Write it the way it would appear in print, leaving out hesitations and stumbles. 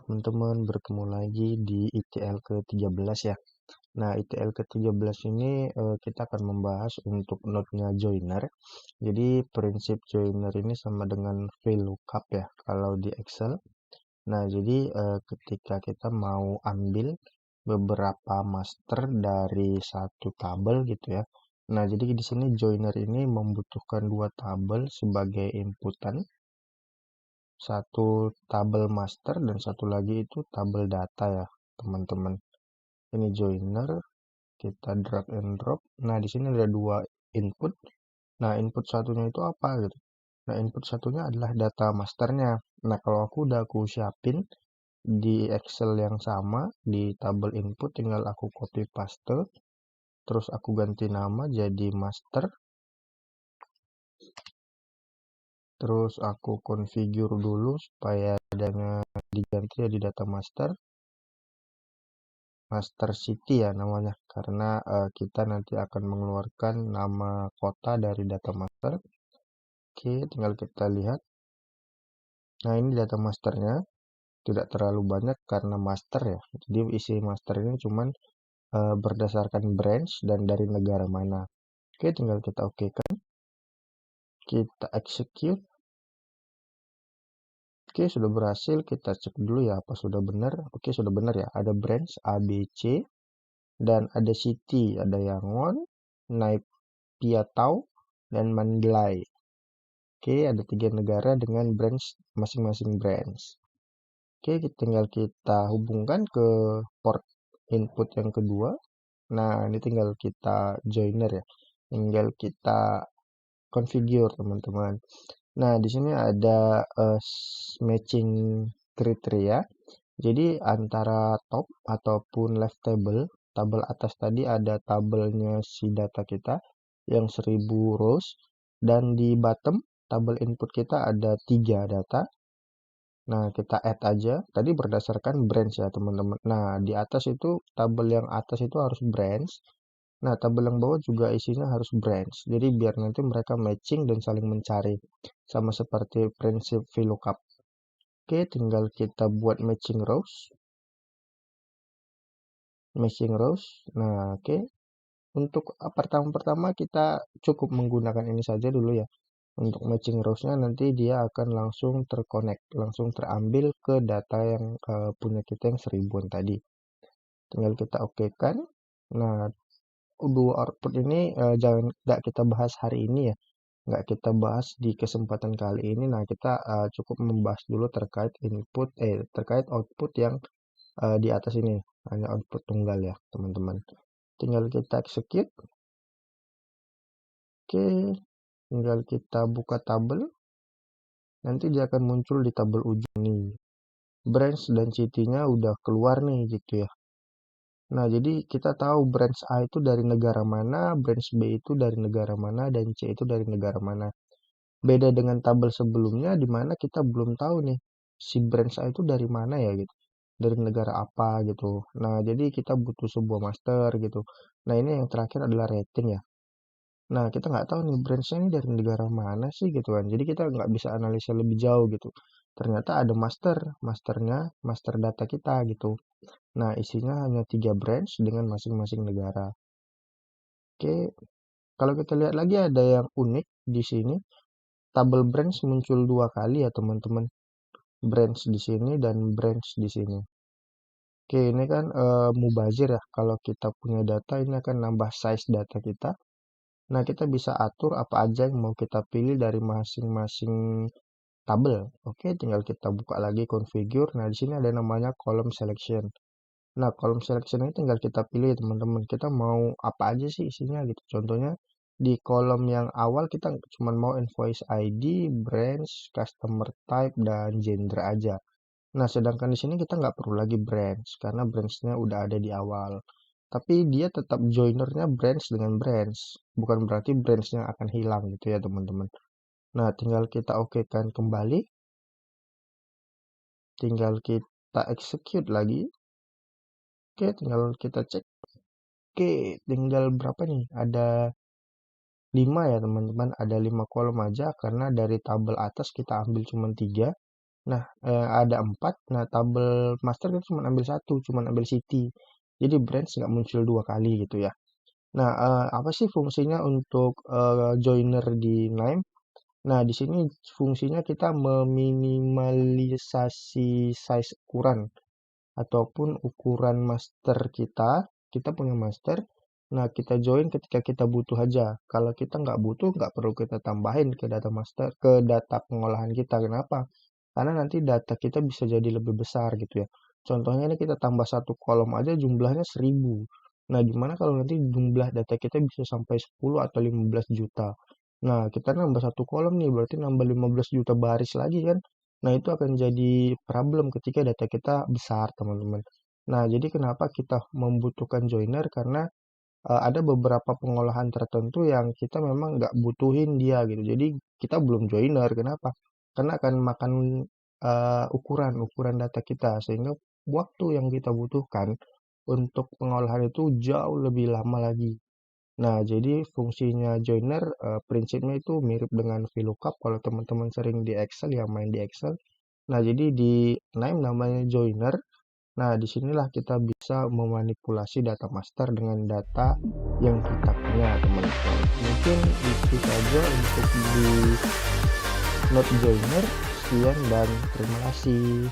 teman-teman, bertemu lagi di ITL ke-13 ya. Nah, ITL ke-13 ini kita akan membahas untuk node-nya joiner. Jadi prinsip joiner ini sama dengan VLOOKUP ya kalau di Excel. Nah, jadi ketika kita mau ambil beberapa master dari satu tabel gitu ya. Nah, jadi di sini joiner ini membutuhkan dua tabel sebagai inputan. Satu tabel master dan satu lagi itu tabel data ya, teman-teman. Ini joiner, kita drag and drop. Nah, di sini ada dua input. Nah, input satunya itu apa gitu. Nah, input satunya adalah data masternya. Nah, kalau aku siapin di Excel yang sama, di tabel input tinggal aku copy paste, terus aku ganti nama jadi master. Terus aku configure dulu supaya adanya diganti ya di data master city ya namanya, karena kita nanti akan mengeluarkan nama kota dari data master. Oke, tinggal kita lihat. Nah, ini data masternya tidak terlalu banyak karena master ya. Jadi isi master ini cuman berdasarkan branch dan dari negara mana. Oke, tinggal kita oke kan. Kita execute. Oke, sudah berhasil. Kita cek dulu ya apa sudah benar. Oke, sudah benar ya. Ada branch A, B, C. Dan ada city, ada Yangon, Naypyidaw, dan Mandalay. Oke, ada 3 negara dengan branch masing-masing branch. Oke, tinggal kita hubungkan ke port input yang kedua. Nah, ini tinggal kita joiner ya. Tinggal kita configure, teman-teman. Nah, di sini ada matching kriteria. Jadi antara top ataupun left table, tabel atas tadi ada tabelnya si data kita yang 1000 rows, dan di bottom tabel input kita ada 3 data. Nah, kita add aja. Tadi berdasarkan branch ya, teman-teman. Nah, di atas itu tabel yang atas itu harus branch. Nah, tabel yang bawah juga isinya harus branch. Jadi biar nanti mereka matching dan saling mencari. Sama seperti prinsip VLOOKUP. Oke, tinggal kita buat matching rows. Nah, oke. Untuk pertama-pertama kita cukup menggunakan ini saja dulu ya. Untuk matching rows-nya nanti dia akan langsung terconnect, langsung terambil ke data yang punya kita yang 1000-an tadi. Tinggal kita oke kan. Nah, dua output ini nggak kita bahas hari ini ya. Nggak kita bahas di kesempatan kali ini. Nah, kita cukup membahas dulu terkait terkait output yang di atas ini. Hanya output tunggal ya, teman-teman. Tinggal kita execute. Oke, tinggal kita buka tabel. Nanti dia akan muncul di tabel ujung nih. Branch dan city-nya udah keluar nih gitu ya. Nah, jadi kita tahu branch A itu dari negara mana, branch B itu dari negara mana, dan C itu dari negara mana. Beda dengan tabel sebelumnya di mana kita belum tahu nih si branch A itu dari mana ya gitu. Dari negara apa gitu. Nah, jadi kita butuh sebuah master gitu. Nah, ini yang terakhir adalah rating ya. Nah, kita nggak tahu nih branch-nya ini dari negara mana sih gitu kan. Jadi kita nggak bisa analisa lebih jauh gitu. Ternyata ada masternya, master data kita gitu. Nah, isinya hanya 3 branch dengan masing-masing negara. Oke, kalau kita lihat lagi ada yang unik di sini. Tabel branch muncul 2 kali ya teman-teman. Branch di sini dan branch di sini. Oke, ini kan mubazir ya. Kalau kita punya data ini akan nambah size data kita. Nah, kita bisa atur apa aja yang mau kita pilih dari masing-masing tabel. Oke, tinggal kita buka lagi configure. Nah, di sini ada namanya column selection. Nah, column selection ini tinggal kita pilih teman-teman. Kita mau apa aja sih isinya gitu. Contohnya di kolom yang awal kita cuma mau invoice ID, branch, customer type, dan gender aja. Nah, sedangkan di sini kita nggak perlu lagi branch karena branch-nya udah ada di awal. Tapi dia tetap joinernya branch dengan branch. Bukan berarti branch-nya akan hilang gitu ya teman-teman. Nah, tinggal kita oke kan kembali. Tinggal kita execute lagi. Oke, tinggal kita cek. Oke, tinggal berapa nih? Ada 5 ya teman-teman. Ada 5 kolom aja karena dari tabel atas kita ambil cuma 3. Nah, ada 4. Nah, tabel master kita cuma ambil satu, cuma ambil city. Jadi branch nggak muncul 2 kali gitu ya. Nah, apa sih fungsinya untuk joiner di Nime? Nah, di sini fungsinya kita meminimalisasi size ukuran ataupun ukuran master kita. Kita punya master. Nah, kita join ketika kita butuh aja. Kalau kita nggak butuh, nggak perlu kita tambahin ke data master, ke data pengolahan kita. Kenapa? Karena nanti data kita bisa jadi lebih besar gitu ya. Contohnya ini kita tambah satu kolom aja jumlahnya 1000. Nah, gimana kalau nanti jumlah data kita bisa sampai 10 atau 15 juta? Nah, kita nambah satu kolom nih, berarti nambah 15 juta baris lagi kan? Nah, itu akan jadi problem ketika data kita besar, teman-teman. Nah, jadi kenapa kita membutuhkan joiner? Karena ada beberapa pengolahan tertentu yang kita memang nggak butuhin dia gitu. Jadi kita belum joiner. Kenapa? Karena akan makan ukuran data kita sehingga waktu yang kita butuhkan untuk pengolahan itu jauh lebih lama lagi. Nah, jadi fungsinya joiner prinsipnya itu mirip dengan VLOOKUP kalau teman-teman sering di Excel ya main di Excel. Nah, jadi di Nime namanya joiner. Nah, disinilah kita bisa memanipulasi data master dengan data yang kita punya, teman-teman. Mungkin itu saja untuk di Node Joiner. Sekian dan terima kasih.